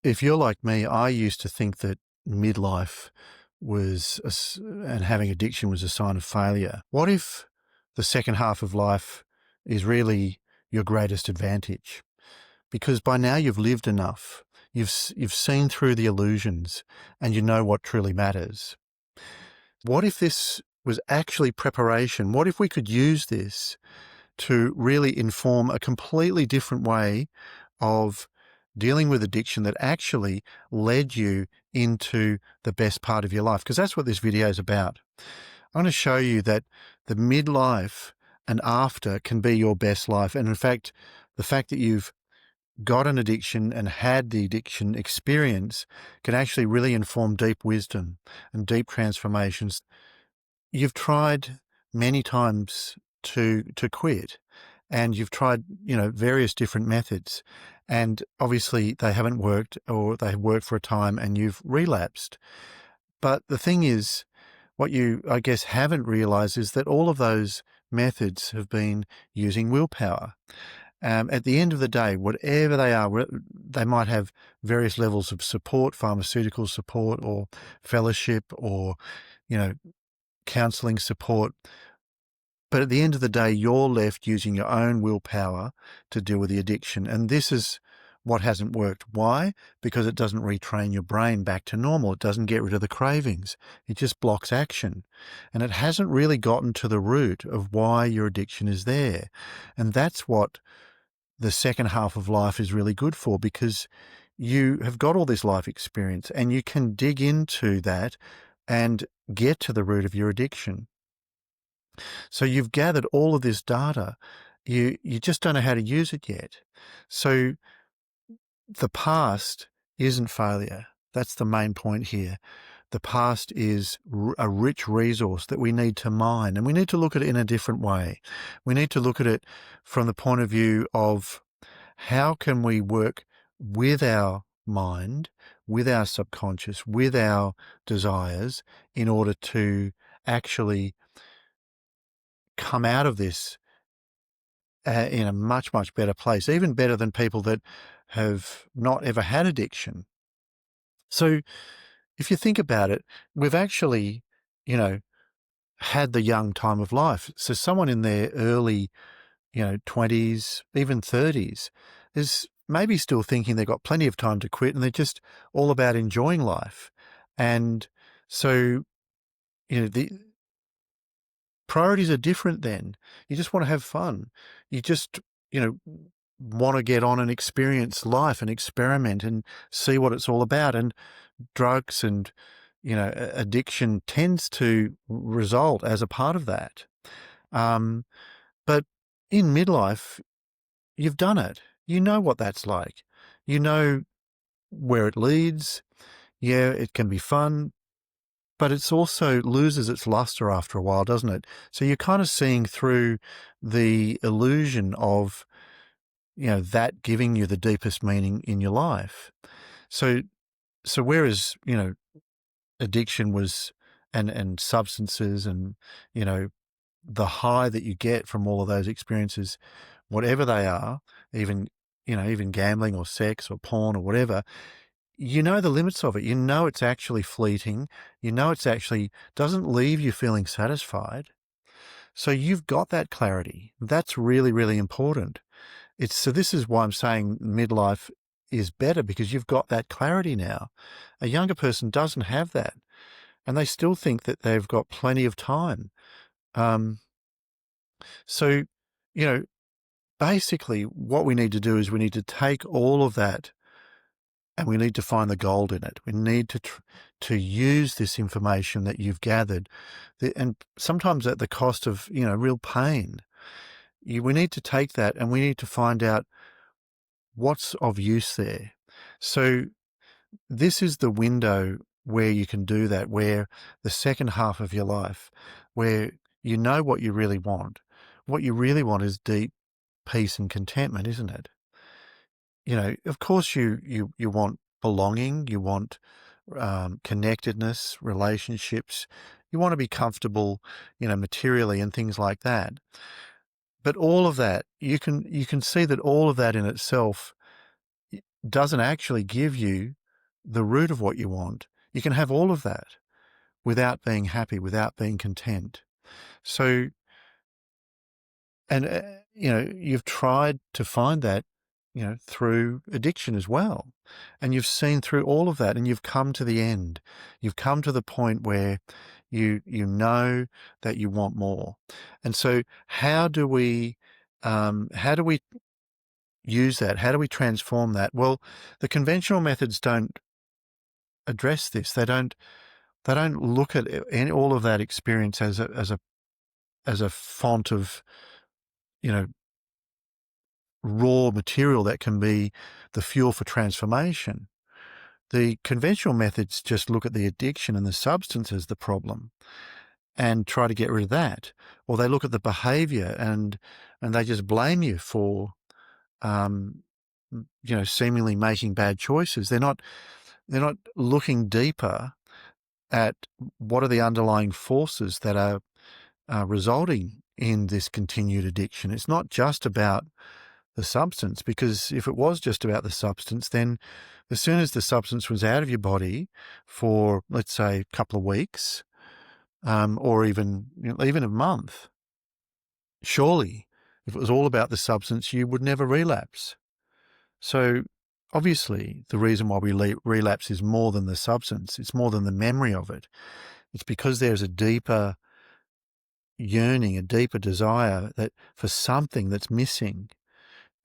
If you're like me, I used to think that midlife and having addiction was a sign of failure. What if the second half of life is really your greatest advantage? Because by now you've lived enough. You've seen through the illusions and you know what truly matters. What if this was actually preparation? What if we could use this to really inform a completely different way of dealing with addiction that actually led you into the best part of your life? Because that's what this video is about. I'm going to show you that the midlife and after can be your best life. And in fact, the fact that you've got an addiction and had the addiction experience can actually really inform deep wisdom and deep transformations. You've tried many times to quit, and you've tried, various different methods, and obviously they haven't worked, or they have worked for a time and you've relapsed. But the thing is, what you, I guess, haven't realized is that all of those methods have been using willpower. At the end of the day, whatever they are, they might have various levels of support, pharmaceutical support or fellowship or, counseling support. But at the end of the day, you're left using your own willpower to deal with the addiction. And this is what hasn't worked. Why? Because it doesn't retrain your brain back to normal. It doesn't get rid of the cravings. It just blocks action. And it hasn't really gotten to the root of why your addiction is there. And that's what the second half of life is really good for, because you have got all this life experience and you can dig into that and get to the root of your addiction. So you've gathered all of this data. You just don't know how to use it yet. So the past isn't failure. That's the main point here. The past is a rich resource that we need to mine, and we need to look at it in a different way. We need to look at it from the point of view of how can we work with our mind, with our subconscious, with our desires in order to actually come out of this in a much, much better place, even better than people that have not ever had addiction. So if you think about it, we've actually, had the young time of life. So someone in their early, 20s, even 30s, is maybe still thinking they've got plenty of time to quit and they're just all about enjoying life. And so, the priorities are different then. You just want to have fun. You just, want to get on and experience life and experiment and see what it's all about. And drugs and, addiction tends to result as a part of that. But in midlife, you've done it. You know what that's like. You know where it leads. Yeah, it can be fun, but it's also loses its luster after a while, doesn't it? So you're kind of seeing through the illusion of, that giving you the deepest meaning in your life. So whereas, addiction was, and substances and, the high that you get from all of those experiences, whatever they are, even, even gambling or sex or porn or whatever, you know the limits of it. You know it's actually fleeting. You know it's actually doesn't leave you feeling satisfied. So you've got that clarity. That's really, really important. So this is why I'm saying midlife is better, because you've got that clarity now. A younger person doesn't have that, and they still think that they've got plenty of time. So, basically what we need to do is we need to take all of that and we need to find the gold in it. We need to use this information that you've gathered, and sometimes at the cost of, real pain. We need to take that and we need to find out what's of use there. So this is the window where you can do that, where the second half of your life, where you know what you really want. What you really want is deep peace and contentment, isn't it? Of course you want belonging, you want connectedness, relationships, you want to be comfortable, materially and things like that. But all of that, you can see that all of that in itself doesn't actually give you the root of what you want. You can have all of that without being happy, without being content. So, and, you've tried to find that, through addiction as well. And you've seen through all of that and you've come to the end. You've come to the point where you know that you want more. And so how do we use that? How do we transform that? Well, the conventional methods don't address this. They don't look at all of that experience as a font of, you know, raw material that can be the fuel for transformation. The conventional methods just look at the addiction and the substance as the problem and try to get rid of that. Or they look at the behavior and they just blame you for, seemingly making bad choices. They're not looking deeper at what are the underlying forces that are resulting in this continued addiction. It's not just about the substance, because if it was just about the substance, then as soon as the substance was out of your body for, let's say, a couple of weeks, or even a month, surely if it was all about the substance, you would never relapse. So obviously the reason why we relapse is more than the substance. It's more than the memory of it. It's because there's a deeper yearning, a deeper desire for something that's missing.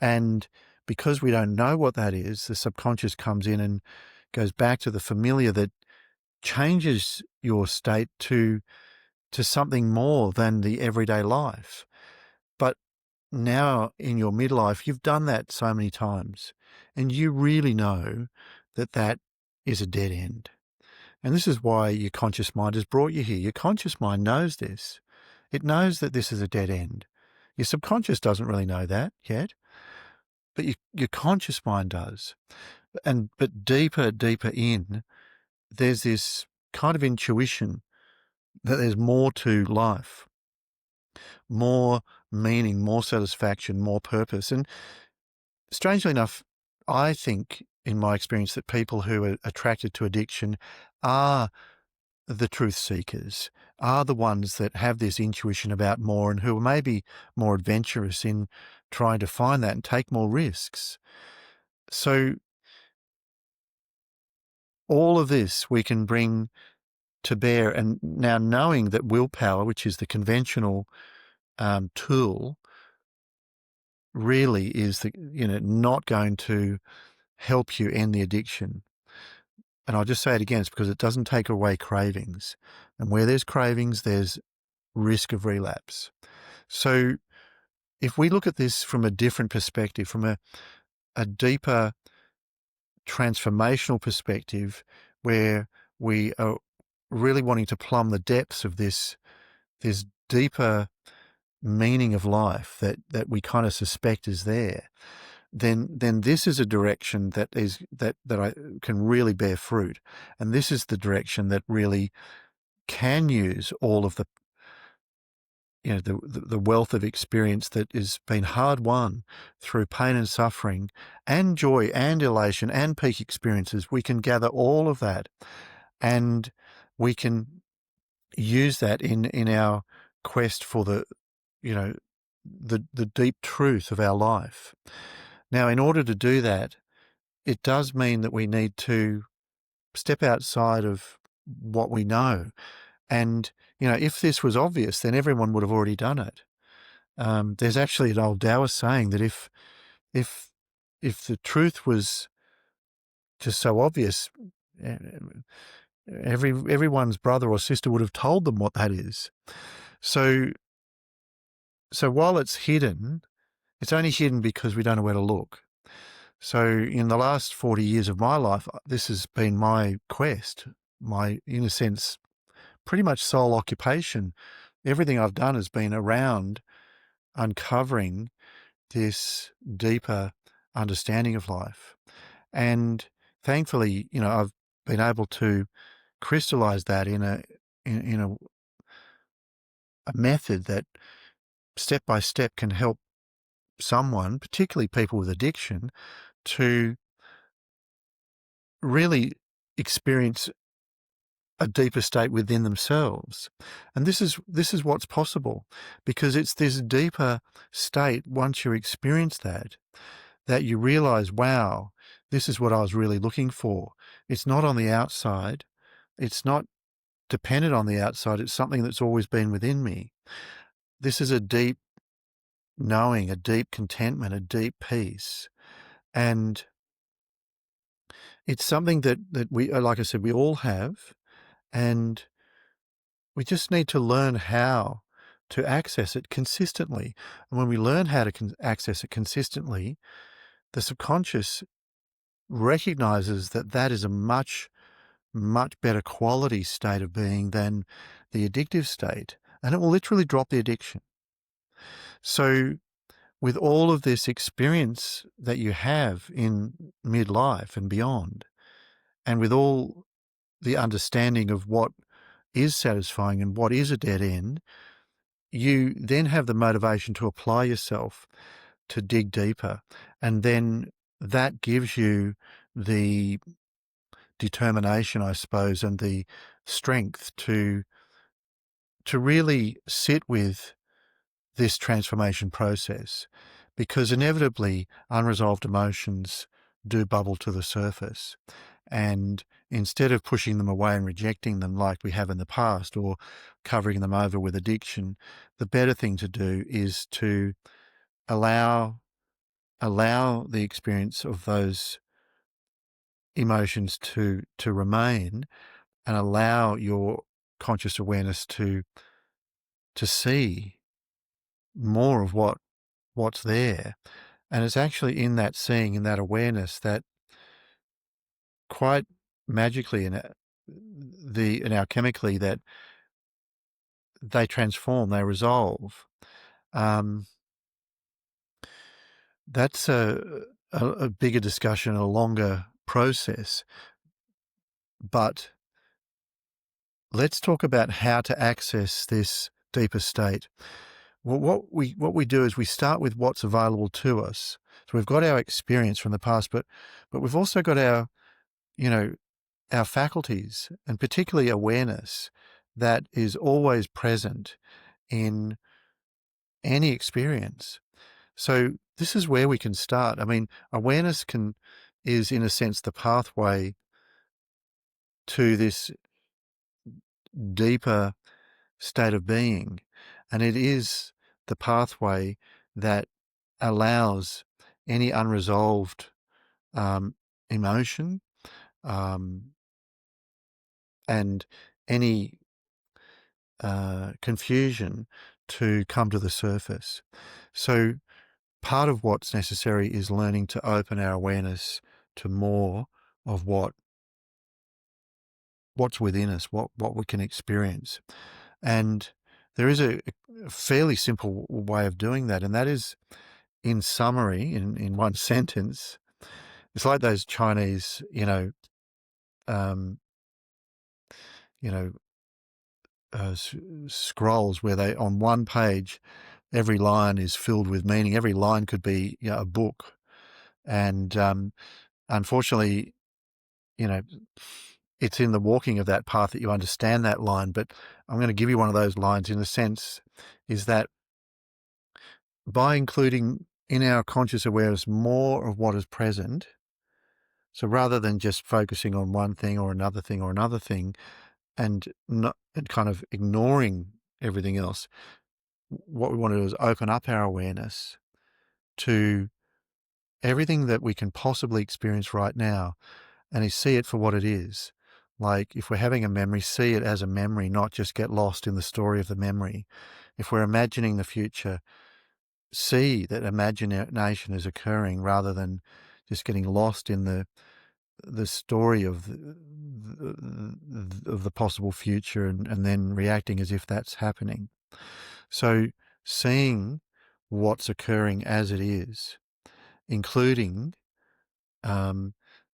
And because we don't know what that is, the subconscious comes in and goes back to the familiar that changes your state to something more than the everyday life. But now in your midlife, you've done that so many times, and you really know that that is a dead end. And this is why your conscious mind has brought you here. Your conscious mind knows this. It knows that this is a dead end. Your subconscious doesn't really know that yet, but your conscious mind does. But deeper in, there's this kind of intuition that there's more to life, more meaning, more satisfaction, more purpose. And strangely enough, I think in my experience that people who are attracted to addiction are the truth seekers, are the ones that have this intuition about more and who are maybe more adventurous in trying to find that and take more risks. So all of this we can bring to bear. And now knowing that willpower, which is the conventional tool, really is not going to help you end the addiction. And I'll just say it again, it's because it doesn't take away cravings. And where there's cravings, there's risk of relapse. So if we look at this from a different perspective, from a deeper transformational perspective, where we are really wanting to plumb the depths of this deeper meaning of life that we kind of suspect is there, then this is a direction that I can really bear fruit. And this is the direction that really can use all of the the wealth of experience that has been hard won through pain and suffering and joy and elation and peak experiences. We can gather all of that and we can use that in our quest for the deep truth of our life. Now, in order to do that, it does mean that we need to step outside of what we know. And, if this was obvious, then everyone would have already done it. There's actually an old Taoist saying that if the truth was just so obvious, everyone's brother or sister would have told them what that is. So while it's hidden, it's only hidden because we don't know where to look. So in the last 40 years of my life, this has been my quest, my, in a sense, pretty much sole occupation. Everything I've done has been around uncovering this deeper understanding of life. And thankfully, I've been able to crystallize that in a method that step by step can help someone, particularly people with addiction, to really experience a deeper state within themselves. And this is what's possible, because it's this deeper state, once you experience that, that you realize, wow, this is what I was really looking for. It's not on the outside. It's not dependent on the outside. It's something that's always been within me. This is a deep knowing, a deep contentment, a deep peace. And it's something that we, like I said, we all have. And we just need to learn how to access it consistently. And when we learn how to access it consistently, the subconscious recognizes that that is a much, much better quality state of being than the addictive state. And it will literally drop the addiction. So with all of this experience that you have in midlife and beyond, and with all the understanding of what is satisfying and what is a dead end, you then have the motivation to apply yourself, to dig deeper. And then that gives you the determination, I suppose, and the strength to really sit with this transformation process, because inevitably unresolved emotions do bubble to the surface. And instead of pushing them away and rejecting them like we have in the past, or covering them over with addiction, the better thing to do is to allow the experience of those emotions to remain, and allow your conscious awareness to see more of what's there. And it's actually in that seeing, in that awareness, that quite magically and alchemically, that they transform, they resolve. Um, that's a bigger discussion, a longer process. But let's talk about how to access this deeper state. Well, what we do is we start with what's available to us. So we've got our experience from the past, but we've also got our, our faculties, and particularly awareness, that is always present in any experience. So this is where we can start. I mean, awareness is in a sense the pathway to this deeper state of being, and it is the pathway that allows any unresolved emotion, um, and any confusion to come to the surface. So part of what's necessary is learning to open our awareness to more of what's within us, what we can experience. And there is a fairly simple way of doing that, and that is, in summary, in one sentence, it's like those Chinese, um, you know, scrolls where they, on one page, every line is filled with meaning. Every line could be, a book. And unfortunately, it's in the walking of that path that you understand that line. But I'm going to give you one of those lines, in a sense, is that by including in our conscious awareness more of what is present, so rather than just focusing on one thing or another thing or another thing, and kind of ignoring everything else, what we want to do is open up our awareness to everything that we can possibly experience right now, and see it for what it is. Like, if we're having a memory, see it as a memory, not just get lost in the story of the memory. If we're imagining the future, see that imagination is occurring, rather than just getting lost in the story of the possible future, and then reacting as if that's happening. So seeing what's occurring as it is, including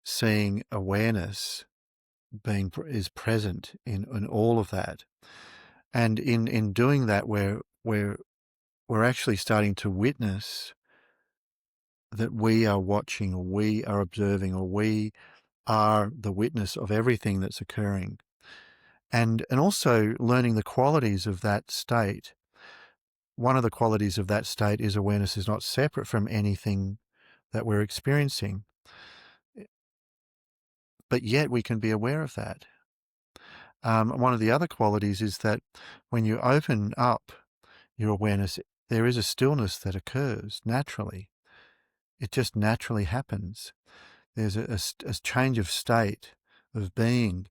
seeing awareness is present in all of that. And in doing that, we're actually starting to witness that we are watching, or we are observing, or we are the witness of everything that's occurring. And also learning the qualities of that state. One of the qualities of that state is awareness is not separate from anything that we're experiencing, but yet we can be aware of that. One of the other qualities is that when you open up your awareness, there is a stillness that occurs naturally. It just naturally happens. There's a change of state, of being,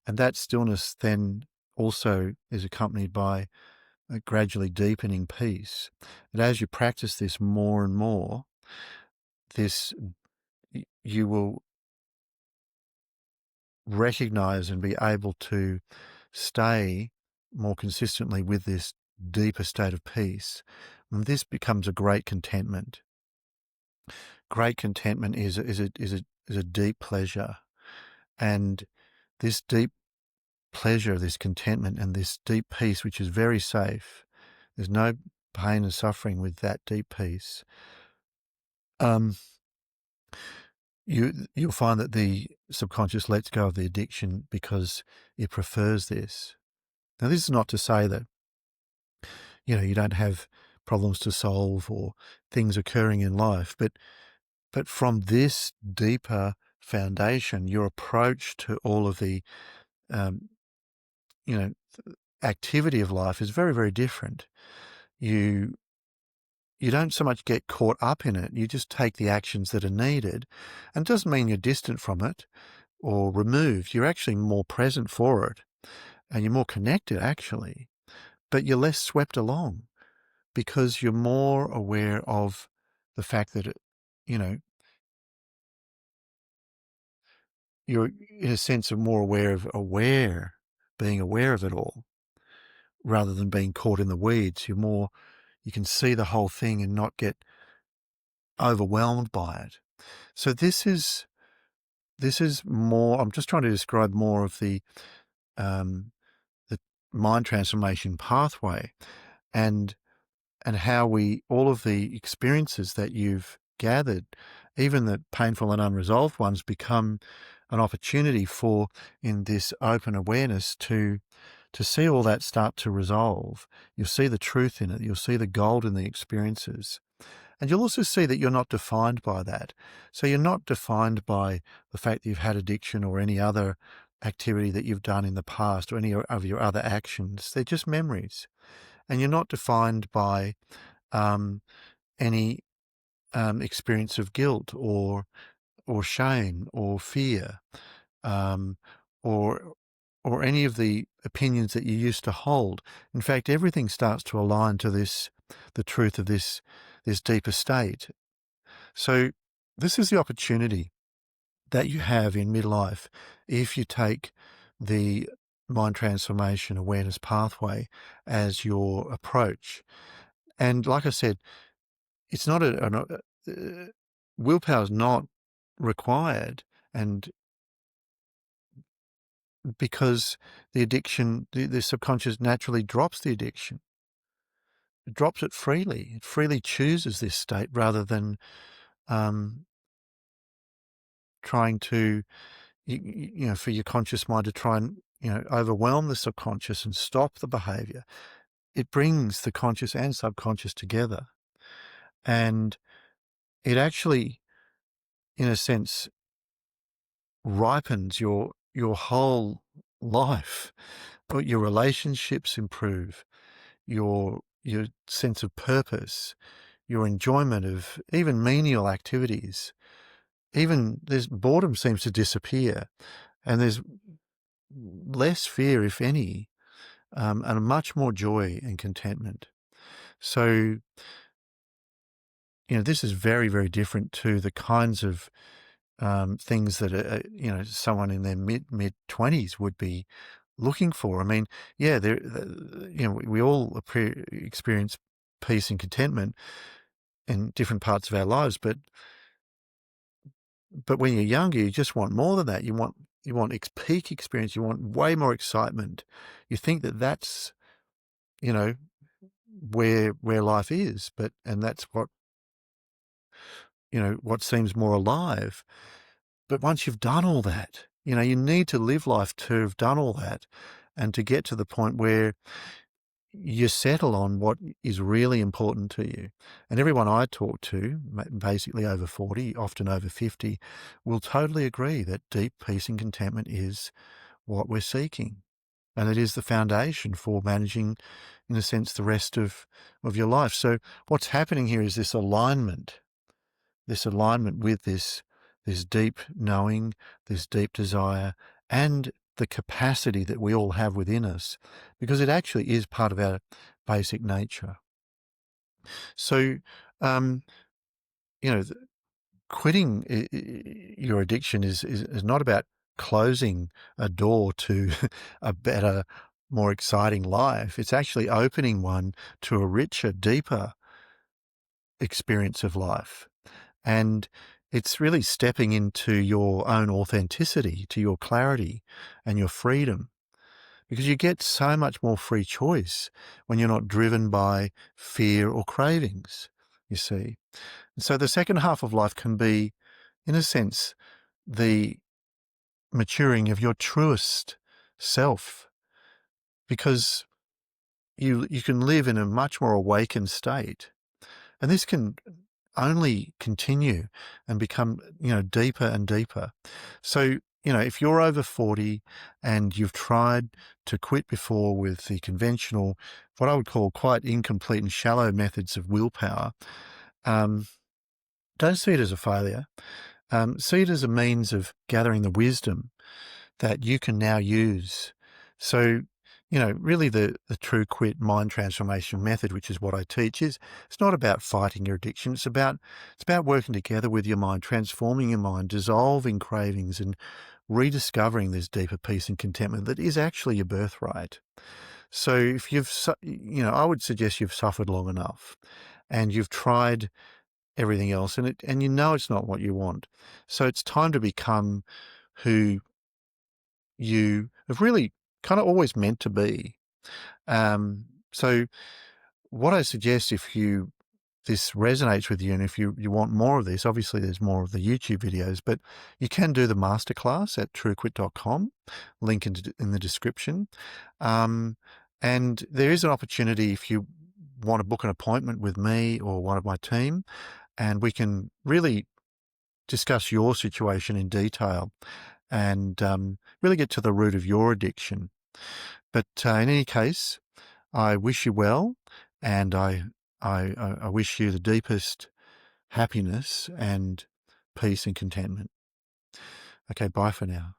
and that stillness then also is accompanied by a gradually deepening peace. And as you practice this more and more, this you will recognize and be able to stay more consistently with this deeper state of peace. And this becomes a great contentment. Great contentment is a deep pleasure, and this deep pleasure, this contentment, and this deep peace, which is very safe. There's no pain and suffering with that deep peace. You'll find that the subconscious lets go of the addiction because it prefers this. Now, this is not to say that you don't have problems to solve or things occurring in life, but from this deeper foundation, your approach to all of the um, you know activity of life is very, very different. You don't so much get caught up in it. You just take the actions that are needed. And it doesn't mean you're distant from it or removed. You're actually more present for it and you're more connected, actually. But you're less swept along because you're more aware of the fact that, you know, you're in a sense of more being aware of it all rather than being caught in the weeds. You can see the whole thing and not get overwhelmed by it. So this is more. I'm just trying to describe more of the mind transformation pathway, and how all of the experiences that you've gathered, even the painful and unresolved ones, become an opportunity for, in this open awareness, to see all that start to resolve. You'll see the truth in it. You'll see the gold in the experiences. And you'll also see that you're not defined by that. So you're not defined by the fact that you've had addiction or any other activity that you've done in the past or any of your other actions. They're just memories. And you're not defined by any experience of guilt or shame or fear um, or any of the opinions that you used to hold. In fact, everything starts to align to the truth of this deeper state. So this is the opportunity that you have in midlife if you take the mind transformation awareness pathway as your approach. And like I said, it's not willpower is not required, and because the addiction, the subconscious naturally drops the addiction. It drops it freely. It freely chooses this state rather than trying to, for your conscious mind to try and, overwhelm the subconscious and stop the behavior. It brings the conscious and subconscious together. And it actually, in a sense, ripens your whole life. Your relationships improve, your sense of purpose, your enjoyment of even menial activities. Even there's boredom seems to disappear, and there's less fear, if any, and much more joy and contentment. So, this is very, very different to the kinds of things that someone in their mid 20s would be looking for. I mean, yeah, we all experience peace and contentment in different parts of our lives, but when you're younger, you just want more than that. You want peak experience. You want way more excitement. You think that that's where life is, and that's what what seems more alive. But once you've done all that, you need to live life to have done all that and to get to the point where you settle on what is really important to you. And everyone I talk to, basically over 40, often over 50, will totally agree that deep peace and contentment is what we're seeking. And it is the foundation for managing, in a sense, the rest of your life. So what's happening here is this alignment with this deep knowing, this deep desire, and the capacity that we all have within us, because it actually is part of our basic nature. So, um, you know, quitting your addiction is not about closing a door to a better, more exciting life. It's actually opening one to a richer, deeper experience of life. And it's really stepping into your own authenticity, to your clarity and your freedom, because you get so much more free choice when you're not driven by fear or cravings, you see. And so the second half of life can be, in a sense, the maturing of your truest self, because you can live in a much more awakened state. And this can only continue and become, deeper and deeper. So, if you're over 40 and you've tried to quit before with the conventional, what I would call quite incomplete and shallow methods of willpower, don't see it as a failure. See it as a means of gathering the wisdom that you can now use. So, really the true quit mind transformation method, which is what I teach, it's not about fighting your addiction. It's about working together with your mind, transforming your mind, dissolving cravings and rediscovering this deeper peace and contentment that is actually your birthright. So if I would suggest you've suffered long enough and you've tried everything else and it's not what you want. So it's time to become who you have really kind of always meant to be. So what I suggest, if this resonates with you and if you want more of this, obviously there's more of the YouTube videos, but you can do the masterclass at truequit.com, link in the description. And there is an opportunity if you want to book an appointment with me or one of my team, and we can really discuss your situation in detail and really get to the root of your addiction. But in any case, I wish you well, and I wish you the deepest happiness and peace and contentment. Okay, bye for now.